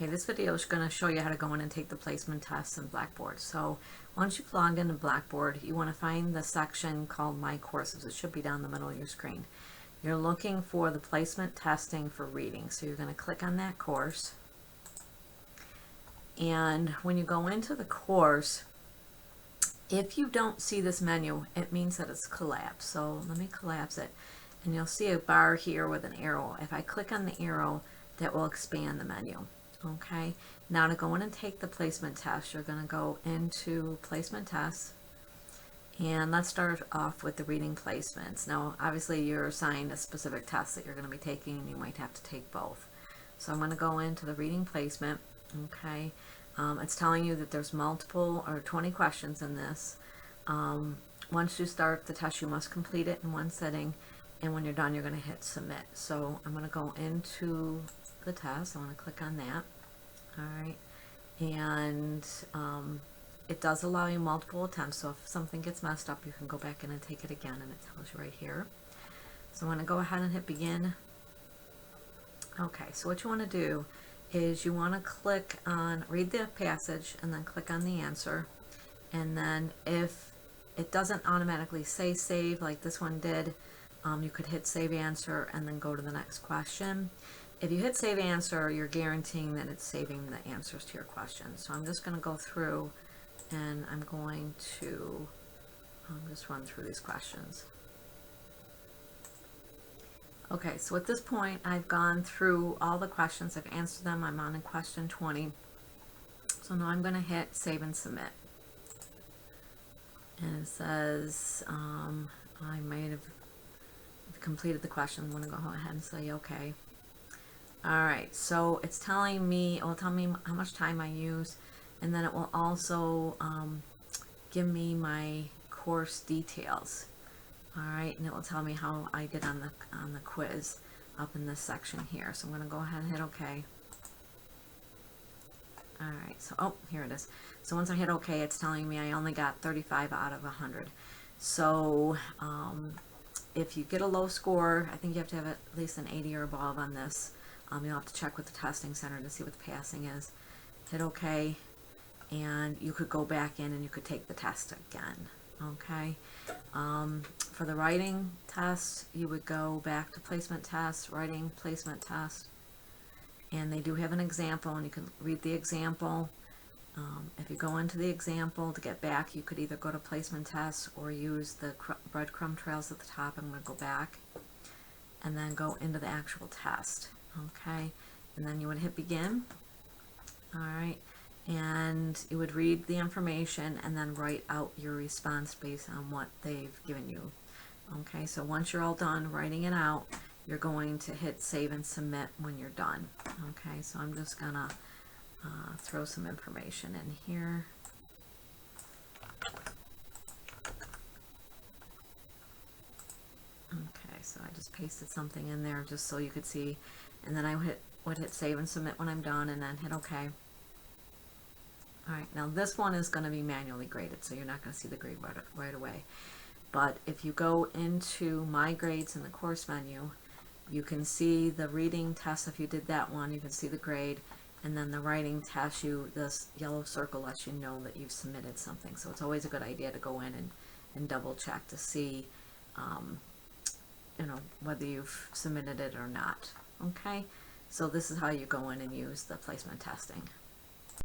Okay, this video is going to show you how to go in and take the placement tests in Blackboard. So once you've logged into Blackboard, you want to find the section called My Courses. It should be down the middle of your screen. You're looking for the placement testing for reading. So you're going to click on that course. And when you go into the course, if you don't see this menu, it means that it's collapsed. So let me collapse it. And you'll see a bar here with an arrow. If I click on the arrow, that will expand the menu. Okay, now to go in and take the placement test, you're going to go into placement tests, and let's start off with the reading placements. Now obviously you're assigned a specific test that you're going to be taking, and you might have to take both. So I'm going to go into the reading placement. Okay, it's telling you that there's multiple or 20 questions in this. Once you start the test, you must complete it in one sitting, and when you're done, you're going to hit submit. So I'm going to go into the test. I want to click on that. All right, and it does allow you multiple attempts, so if something gets messed up, you can go back in and take it again, and it tells you right here. So I'm going to go ahead and hit begin. Okay, so what you want to do is you want to click on read the passage and then click on the answer, and then if it doesn't automatically say save like this one did, you could hit save answer and then go to the next question. If you hit save answer, you're guaranteeing that it's saving the answers to your questions. So I'm just going to go through and I'm going to just run through these questions. Okay, so at this point I've gone through all the questions, I've answered them, I'm on in question 20. So now I'm going to hit save and submit. And it says I might have completed the question. I'm going to go ahead and say okay. Alright, so it's telling me, it will tell me how much time I use, and then it will also give me my course details. Alright, and it will tell me how I did on the quiz up in this section here. So I'm going to go ahead and hit OK. Alright, so, oh, here it is. So once I hit OK, it's telling me I only got 35 out of 100. So if you get a low score, I think you have to have at least an 80 or above on this. You'll have to check with the testing center to see what the passing is. Hit OK, and you could go back in and you could take the test again. Okay. For the writing test, you would go back to placement test, writing placement test, and they do have an example, and you can read the example. If you go into the example to get back, you could either go to placement test or use the breadcrumb trails at the top. I'm going to go back and then go into the actual test. Okay, and then you would hit begin. All right, and you would read the information and then write out your response based on what they've given you. Okay, so once you're all done writing it out, you're going to hit save and submit when you're done. Okay, so I'm just gonna throw some information in here. Okay, so I just pasted something in there just so you could see, and then I would hit save and submit when I'm done, and then hit OK. Alright, now this one is going to be manually graded, so you're not going to see the grade right away. But if you go into My Grades in the course menu, you can see the reading test. If you did that one, you can see the grade, and then the writing test, this yellow circle lets you know that you've submitted something. So it's always a good idea to go in and double check to see you know, whether you've submitted it or not. Okay, so this is how you go in and use the placement testing.